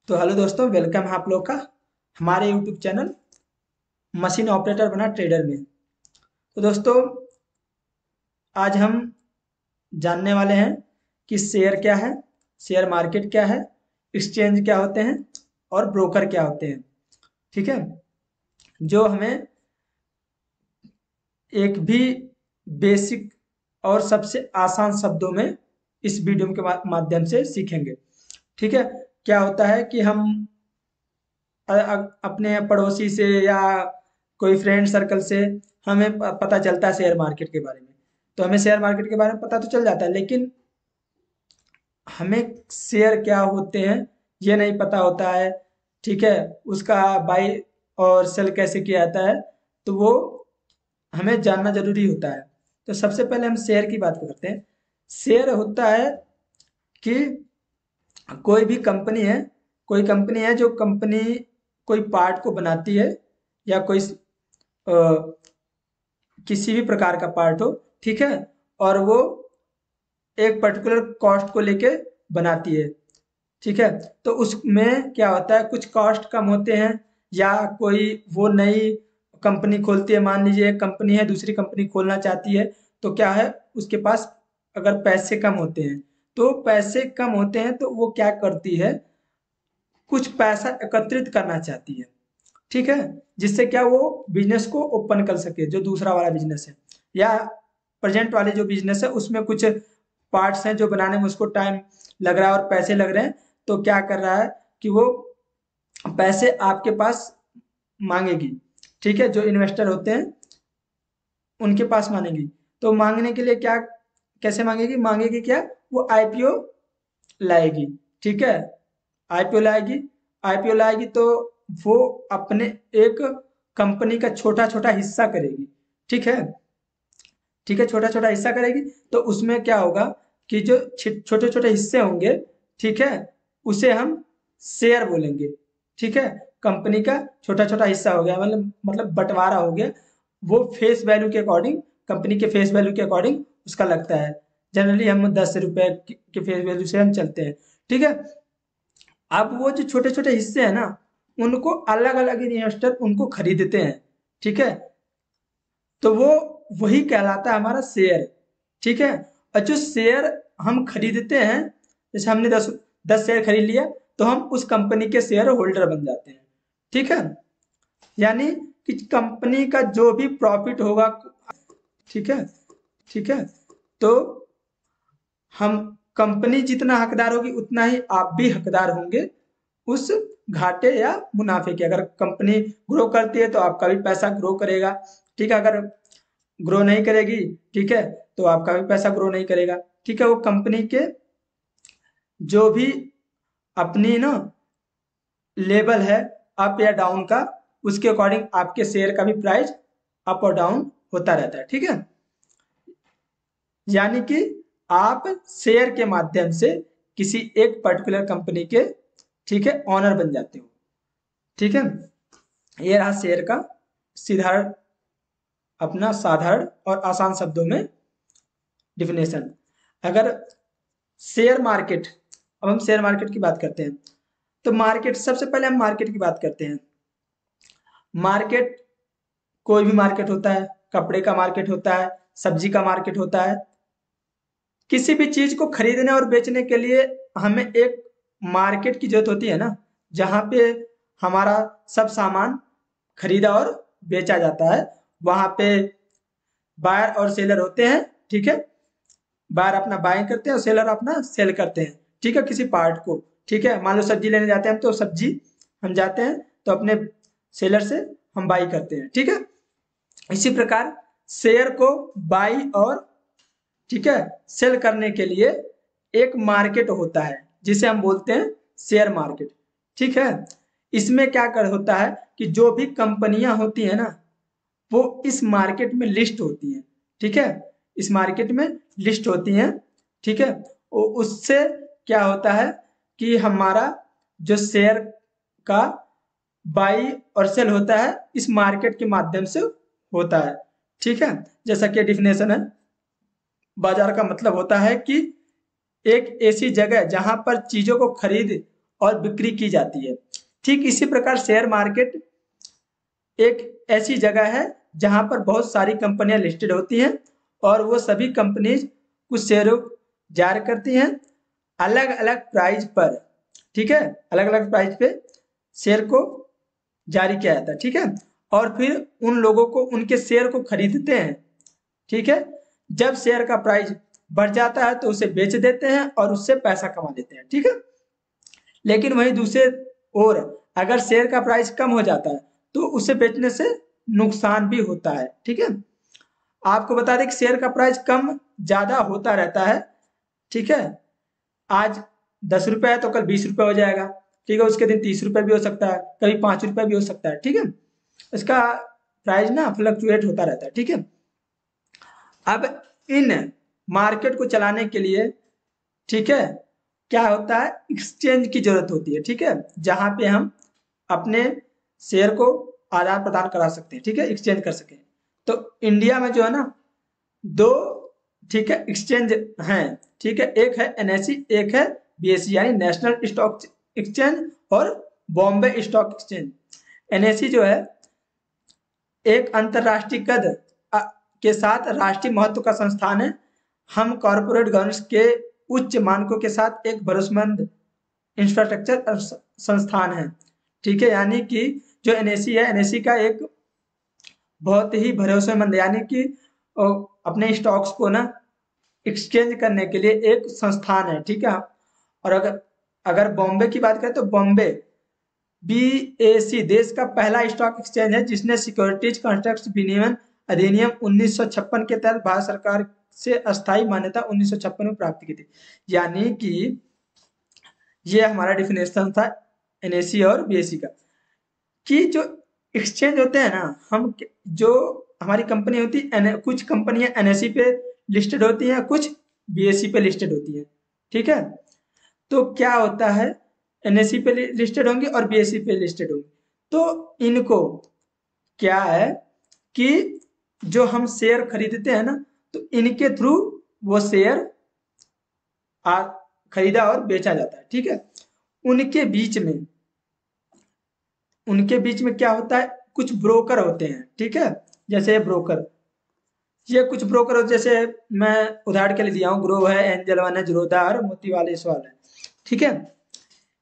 तो हेलो दोस्तों, वेलकम है आप लोग का हमारे यूट्यूब चैनल मशीन ऑपरेटर बना ट्रेडर में। तो दोस्तों, आज हम जानने वाले हैं कि शेयर क्या है, शेयर मार्केट क्या है, एक्सचेंज क्या होते हैं और ब्रोकर क्या होते हैं। ठीक है, जो हमें एक भी बेसिक और सबसे आसान शब्दों में इस वीडियो के माध्यम से सीखेंगे। ठीक है, क्या होता है कि हम अपने पड़ोसी से या कोई फ्रेंड सर्कल से हमें पता चलता है शेयर मार्केट के बारे में। तो हमें शेयर मार्केट के बारे में पता तो चल जाता है, लेकिन हमें शेयर क्या होते हैं ये नहीं पता होता है। ठीक है, उसका बाई और सेल कैसे किया जाता है, तो वो हमें जानना जरूरी होता है। तो सबसे पहले हम शेयर की बात करते हैं। शेयर होता है कि कोई भी कंपनी है, कोई कंपनी है जो कंपनी कोई पार्ट को बनाती है या कोई किसी भी प्रकार का पार्ट हो। ठीक है, और वो एक पर्टिकुलर कॉस्ट को लेके बनाती है। ठीक है, तो उसमें क्या होता है, कुछ कॉस्ट कम होते हैं या कोई वो नई कंपनी खोलती है। मान लीजिए एक कंपनी है, दूसरी कंपनी खोलना चाहती है, तो क्या है, उसके पास अगर पैसे कम होते हैं, तो पैसे कम होते हैं तो वो क्या करती है, कुछ पैसा एकत्रित करना चाहती है। ठीक है, जिससे क्या वो बिजनेस को ओपन कर सके, जो दूसरा वाला बिजनेस है या प्रेजेंट वाले जो बिजनेस है उसमें कुछ पार्ट्स हैं जो बनाने में उसको टाइम लग रहा है और पैसे लग रहे हैं। तो क्या कर रहा है कि वो पैसे आपके पास मांगेगी। ठीक है, जो इन्वेस्टर होते हैं उनके पास मांगेगी। तो मांगने के लिए क्या, कैसे मांगेगी, मांगेगी क्या, वो आईपीओ लाएगी। ठीक है, आईपीओ लाएगी। आईपीओ लाएगी तो वो अपने एक कंपनी का छोटा छोटा हिस्सा करेगी। ठीक है, ठीक है, छोटा छोटा हिस्सा करेगी। तो उसमें क्या होगा कि जो छोटे छोटे हिस्से होंगे, ठीक है, उसे हम शेयर बोलेंगे। ठीक है, कंपनी का छोटा छोटा हिस्सा हो गया, मतलब बंटवारा हो गया। वो फेस वैल्यू के अकॉर्डिंग, कंपनी के फेस वैल्यू के अकॉर्डिंग उसका लगता है। जनरली हम 10 रुपए के फेस वैल्यू से हम चलते हैं। ठीक है, अब वो जो छोटे छोटे हिस्से हैं ना, उनको अलग अलग इन्वेस्टर उनको खरीदते हैं। ठीक है, तो वो वही कहलाता है हमारा शेयर। ठीक है, और जो शेयर हम खरीदते हैं, जैसे हमने 10 शेयर खरीद लिया, तो हम उस कंपनी के शेयर होल्डर बन जाते हैं। ठीक है, यानी कि कंपनी का जो भी प्रॉफिट होगा, ठीक है, ठीक है, तो हम, कंपनी जितना हकदार होगी उतना ही आप भी हकदार होंगे उस घाटे या मुनाफे के। अगर कंपनी ग्रो करती है तो आपका भी पैसा ग्रो करेगा। ठीक है, अगर ग्रो नहीं करेगी, ठीक है, तो आपका भी पैसा ग्रो नहीं करेगा। ठीक है, वो कंपनी के जो भी अपनी ना लेवल है अप या डाउन का, उसके अकॉर्डिंग आपके शेयर का भी प्राइस अप और डाउन होता रहता है। ठीक है, यानी कि आप शेयर के माध्यम से किसी एक पर्टिकुलर कंपनी के, ठीक है, ऑनर बन जाते हो। ठीक है, ये रहा शेयर का सीधा, अपना साधारण और आसान शब्दों में डिफिनेशन। अगर शेयर मार्केट, अब हम शेयर मार्केट की बात करते हैं। तो मार्केट, सबसे पहले हम मार्केट की बात करते हैं। मार्केट, कोई भी मार्केट होता है, कपड़े का मार्केट होता है, सब्जी का मार्केट होता है। किसी भी चीज को खरीदने और बेचने के लिए हमें एक मार्केट की जरूरत होती है ना, जहां पे हमारा सब सामान खरीदा और बेचा जाता है। वहां पे बायर और सेलर होते हैं। ठीक है, बायर अपना बाइंग करते हैं और सेलर अपना सेल करते हैं। ठीक है, किसी पार्ट को। ठीक है, मान लो सब्जी लेने जाते हैं हम, तो सब्जी हम जाते हैं तो अपने सेलर से हम बाई करते हैं। ठीक है, इसी प्रकार शेयर को बाई और, ठीक है, सेल करने के लिए एक मार्केट होता है जिसे हम बोलते हैं शेयर मार्केट। ठीक है, इसमें क्या कर होता है कि जो भी कंपनियां होती है ना, वो इस मार्केट में लिस्ट होती हैं। ठीक है, इस मार्केट में लिस्ट होती हैं। ठीक है, उससे क्या होता है कि हमारा जो शेयर का बाई और सेल होता है इस मार्केट के माध्यम से होता है। ठीक है, जैसा कि डिफिनेशन है, बाजार का मतलब होता है कि एक ऐसी जगह जहां पर चीजों को खरीद और बिक्री की जाती है। ठीक इसी प्रकार शेयर मार्केट एक ऐसी जगह है जहां पर बहुत सारी कंपनियां लिस्टेड होती हैं और वो सभी कंपनीज कुछ शेयरों जारी करती हैं अलग अलग प्राइस पर। ठीक है, अलग अलग प्राइस पे शेयर को जारी किया जाता है। ठीक है, और फिर उन लोगों को उनके शेयर को खरीदते हैं। ठीक है, जब शेयर का प्राइस बढ़ जाता है तो उसे बेच देते हैं और उससे पैसा कमा लेते हैं। ठीक है, लेकिन वहीं दूसरे ओर अगर शेयर का प्राइस कम हो जाता है तो उसे बेचने से नुकसान भी होता है। ठीक है, आपको बता दें कि शेयर का प्राइस कम ज्यादा होता रहता है। ठीक है, आज 10 रुपए है तो कल 20 रुपए हो जाएगा। ठीक है, उसके दिन 30 रुपए भी हो सकता है, कभी 5 रुपए भी हो सकता है। ठीक है, इसका प्राइस ना फ्लक्चुएट होता रहता है। ठीक है, अब इन मार्केट को चलाने के लिए, ठीक है, क्या होता है, एक्सचेंज की जरूरत होती है। ठीक है, जहां पे हम अपने शेयर को आदान प्रदान करा सकते हैं। ठीक है, एक्सचेंज कर सकें। तो इंडिया में जो है ना दो, ठीक है, एक्सचेंज हैं। ठीक है, एक है एनएसई, एक है बीएसई यानी नेशनल स्टॉक एक्सचेंज और बॉम्बे स्टॉक एक्सचेंज। एनएसई जो है एक अंतरराष्ट्रीय कद के साथ राष्ट्रीय महत्व का संस्थान है। हम कॉरपोरेट गवर्नेंस के उच्च मानकों के साथ एक भरोसेमंद इंफ्रास्ट्रक्चर संस्थान है। ठीक है, यानी कि जो एनएसई है, एनएसई का एक बहुत ही भरोसेमंद यानी कि अपने स्टॉक्स को ना एक्सचेंज करने के लिए एक संस्थान है। ठीक है, और अगर अगर बॉम्बे की बात करें तो बॉम्बे बीएसी देश का पहला स्टॉक एक्सचेंज है जिसने सिक्योरिटीज कॉन्ट्रैक्ट विनियमन अधिनियम 1956 के तहत भारत सरकार से अस्थायी मान्यता 1956 में प्राप्त की थी। यानी कि ये हमारा डिफिनेशन था एनएसई और बीएसई का, कि जो एक्सचेंज होते हैं ना, हम जो हमारी कंपनी होती है, कुछ कंपनियां एनएसई पे लिस्टेड होती हैं, कुछ बीएसई पे लिस्टेड होती हैं। ठीक है, तो क्या होता है, एनएसई पे लिस्टेड होंगी और बीएसई पे लिस्टेड होंगी। तो इनको क्या है कि जो हम शेयर खरीदते हैं ना, तो इनके थ्रू वो शेयर खरीदा और बेचा जाता है। ठीक है, उनके बीच में उनके बीच में क्या होता है, कुछ ब्रोकर होते हैं। ठीक है, जैसे ब्रोकर, ये कुछ ब्रोकर होते, जैसे मैं उदाहरण के लिए दिया हूँ, ग्रो है, एंजल वन है, जीरोधा और मोतीवाल इसवाल है। ठीक है,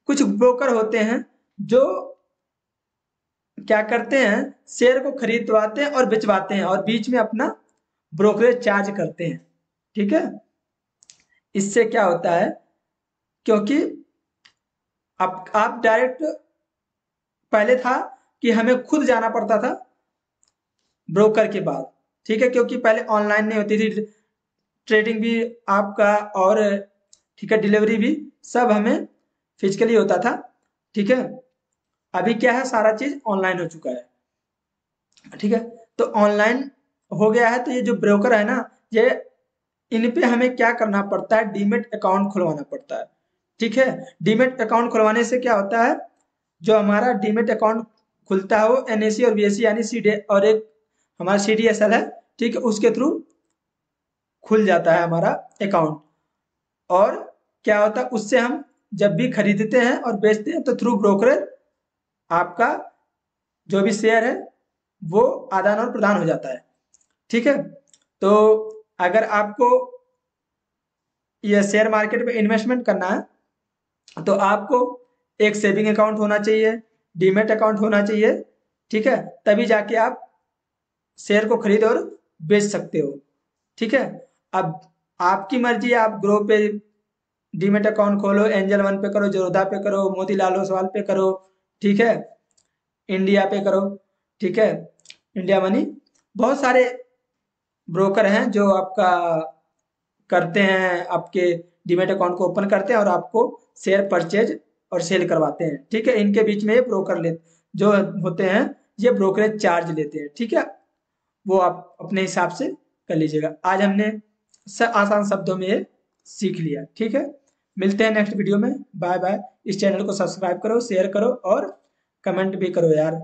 कुछ ब्रोकर होते हैं जो क्या करते हैं, शेयर को खरीदवाते हैं और बेचवाते हैं और बीच में अपना ब्रोकरेज चार्ज करते हैं। ठीक है, इससे क्या होता है, क्योंकि आप डायरेक्ट, पहले था कि हमें खुद जाना पड़ता था ब्रोकर के पास। ठीक है, क्योंकि पहले ऑनलाइन नहीं होती थी ट्रेडिंग भी आपका, और ठीक है डिलीवरी भी सब हमें फिजिकली होता था। ठीक है, अभी क्या है, सारा चीज ऑनलाइन हो चुका है। ठीक है, तो ऑनलाइन हो गया है, तो ये जो ब्रोकर है ना, ये इन पे हमें क्या करना पड़ता है, डीमेट अकाउंट खुलवाना पड़ता है। ठीक है, डीमेट अकाउंट खुलवाने से क्या होता है, जो हमारा डीमेट अकाउंट खुलता है वो एनएसई और बीएसई यानी सीडी और एक हमारा सीडीएसएल है। ठीक है, उसके थ्रू खुल जाता है हमारा अकाउंट। और क्या होता है, उससे हम जब भी खरीदते हैं और बेचते हैं तो थ्रू ब्रोकरेज आपका जो भी शेयर है वो आदान और प्रदान हो जाता है। ठीक है, तो अगर आपको ये शेयर मार्केट में इन्वेस्टमेंट करना है तो आपको एक सेविंग अकाउंट होना चाहिए, डीमेट अकाउंट होना चाहिए। ठीक है, तभी जाके आप शेयर को खरीद और बेच सकते हो। ठीक है, अब आपकी मर्जी है, आप ग्रो पे डीमेट अकाउंट खोलो, एंजल वन पे करो, जरोधा पे करो, मोतीलाल ओसवाल पे करो। ठीक है, इंडिया पे करो। ठीक है, इंडिया मनी, बहुत सारे ब्रोकर हैं जो आपका करते हैं, आपके डीमेट अकाउंट को ओपन करते हैं और आपको शेयर परचेज और सेल करवाते हैं। ठीक है, इनके बीच में ये ब्रोकर ले जो होते हैं, ये ब्रोकरेज चार्ज लेते हैं। ठीक है, वो आप अपने हिसाब से कर लीजिएगा। आज हमने आसान शब्दों में ये सीख लिया। ठीक है, मिलते हैं नेक्स्ट वीडियो में। Bye bye. इस चैनल को सब्सक्राइब करो, शेयर करो और कमेंट भी करो यार।